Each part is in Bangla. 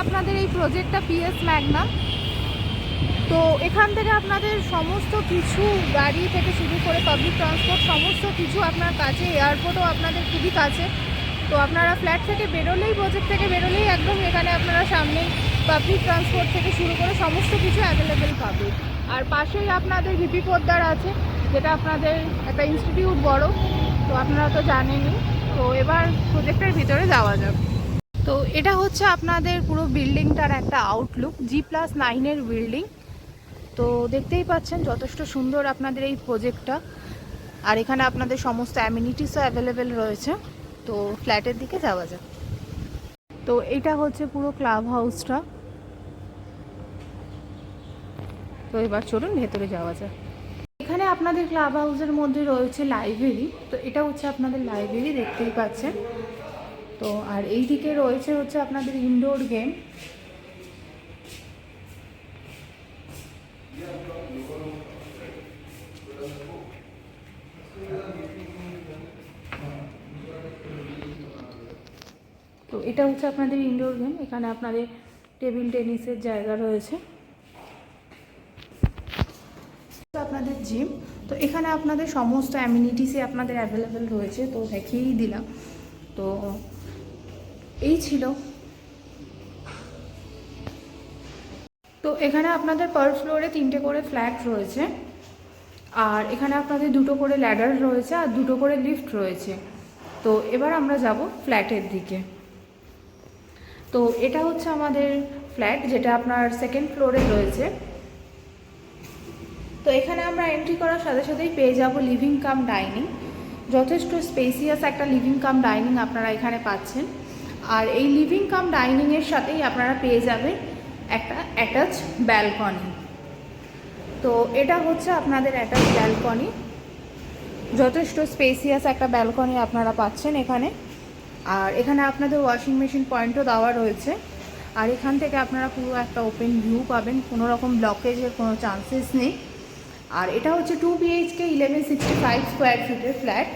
আপনাদের এই প্রজেক্টটা পিএস ম্যাগনাম। তো এখান থেকে আপনাদের সমস্ত কিছু গাড়ি থেকে শুরু করে পাবলিক ট্রান্সপোর্ট সমস্ত কিছু আপনার কাছে, এয়ারপোর্টও আপনাদের খুবই কাছে। তো আপনারা ফ্ল্যাট থেকে বেরোলেই, প্রজেক্ট থেকে বেরোলেই একদম এখানে আপনারা সামনেই পাবলিক ট্রান্সপোর্ট থেকে শুরু করে সমস্ত কিছু অ্যাভেলেবেল পাবে। আর পাশেই আপনাদের ভিপি পোদ্দার আছে, যেটা আপনাদের একটা ইনস্টিটিউট বড়, তো আপনারা তো জানেনই। তো এবার প্রজেক্টের ভিতরে যাওয়া যাক। তো এটা হচ্ছে আপনাদের পুরো বিল্ডিংটার একটা আউটলুক, G+9-এর বিল্ডিং। তো দেখতেই পাচ্ছেন যথেষ্ট সুন্দর আপনাদের এই প্রজেক্টটা। আর এখানে আপনাদের সমস্ত অ্যামিনিটিসও অ্যাভেলেবেল রয়েছে। তো ফ্ল্যাটের দিকে যাওয়া যাক। তো এটা হচ্ছে পুরো ক্লাব হাউসটা। তো এবার চলুন ভেতরে যাওয়া যাক। এখানে আপনাদের ক্লাব হাউসের মধ্যে রয়েছে লাইব্রেরি। তো এটা হচ্ছে আপনাদের লাইব্রেরি, দেখতেই পাচ্ছেন। তো আর এই দিকে রয়েছে হচ্ছে আপনাদের ইনডোর গেম। তো এটা হচ্ছে আপনাদের ইনডোর গেম। এখানে আপনাদের টেবিল টেনিসের জায়গা রয়েছে। আপনাদের জিম। তো এখানে আপনাদের সমস্ত অ্যামিনিটিসই আপনাদের অ্যাভেলেবেল রয়েছে, তো দেখিয়েই দিলাম। তো এই ছিল। তো এখানে আপনাদের পার ফ্লোরে 3টে করে ফ্ল্যাট রয়েছে। আর এখানে আপনাদের 2টো করে ল্যাডার রয়েছে আর 2টো করে লিফট রয়েছে। তো এবার আমরা যাব ফ্ল্যাটের দিকে। তো এটা হচ্ছে আমাদের ফ্ল্যাট, যেটা আপনার 2nd ফ্লোরে রয়েছে। তো এখানে আমরা এন্ট্রি করার সাথে সাথেই পেয়ে যাব লিভিং কাম ডাইনিং। যথেষ্ট স্পেসিয়াস একটা লিভিং কাম ডাইনিং আপনারা এখানে পাচ্ছেন। আর এই লিভিং কাম ডাইনিংয়ের সাথেই আপনারা পেয়ে যাবেন একটা অ্যাটাচ ব্যালকনি। তো এটা হচ্ছে আপনাদের অ্যাটাচ ব্যালকনি। যথেষ্ট স্পেসিয়াস একটা ব্যালকনি আপনারা পাচ্ছেন এখানে। আর এখানে আপনাদের ওয়াশিং মেশিন পয়েন্টও দেওয়া রয়েছে। আর এখান থেকে আপনারা পুরো একটা ওপেন ভিউ পাবেন, কোনো রকম ব্লকেজের কোনো চান্সেস নেই। আর এটা হচ্ছে 2 BHK 1165 স্কোয়ার ফিটের ফ্ল্যাট।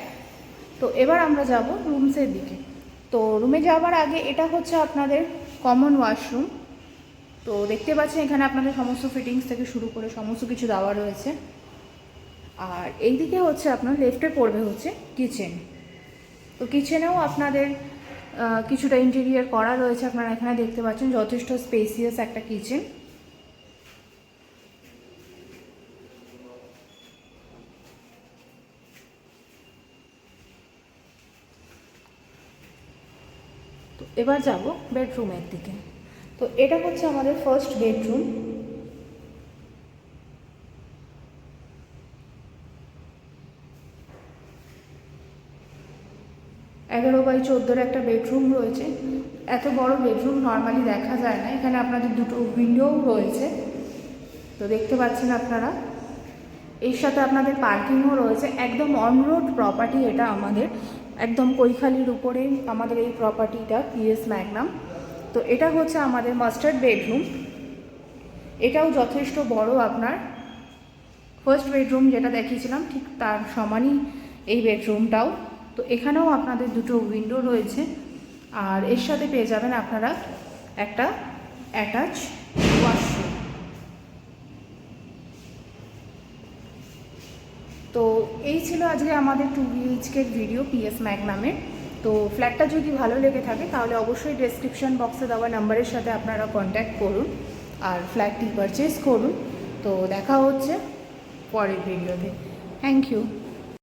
তো এবার আমরা যাব রুমসের দিকে। তো রুমে যাওয়ার আগে এটা হচ্ছে আপনাদের কমন ওয়াশরুম। তো দেখতে পাচ্ছেন এখানে আপনাদের সমস্ত ফিটিংস থেকে শুরু করে সমস্ত কিছু দেওয়া রয়েছে। আর এই দিকে হচ্ছে আপনার লেফটে পড়বে হচ্ছে কিচেন। তো কিচেনেও আপনাদের কিছুটা ইন্টেরিয়ার করা রয়েছে, আপনারা এখানে দেখতে পাচ্ছেন। যথেষ্ট স্পেসিয়াস একটা কিচেন। তো এবার যাব বেডরুমের দিকে। তো এটা হচ্ছে আমাদের ফার্স্ট বেডরুম। এগারো বাই 14-এর একটা বেডরুম রয়েছে। এত বড় বেডরুম নর্মালি দেখা যায় না। এখানে আপনাদের 2টো উইন্ডোও রয়েছে, তো দেখতে পাচ্ছেন আপনারা। এর সাথে আপনাদের পার্কিংও রয়েছে। একদম অন রোড প্রপার্টি এটা আমাদের, একদম কৈখালির উপরেই আমাদের এই প্রপার্টিটা, পিএস ম্যাগনাম। তো এটা হচ্ছে আমাদের মাস্টার বেডরুম। এটাও যথেষ্ট বড়। আপনার ফার্স্ট বেডরুম যেটা দেখিয়েছিলাম ঠিক তার সমানই এই বেডরুমটাও। তো এখানেও আপনাদের 2টো উইন্ডো রয়েছে। আর এর সাথে পেয়ে যাবেন আপনারা একটা অ্যাটাচ ওয়াশরুম। তো এই ছিল আজকে আমাদের 2 BHK ভিডিও পিএস ম্যাগনামের। তো ফ্ল্যাটটা যদি ভালো লেগে থাকে তাহলে অবশ্যই ডেসক্রিপশন বক্সে দেওয়া নাম্বারের সাথে আপনারা কন্ট্যাক্ট করুন আর ফ্ল্যাটটি পারচেস করুন। তো দেখা হচ্ছে পরের ভিডিওতে। Thank you.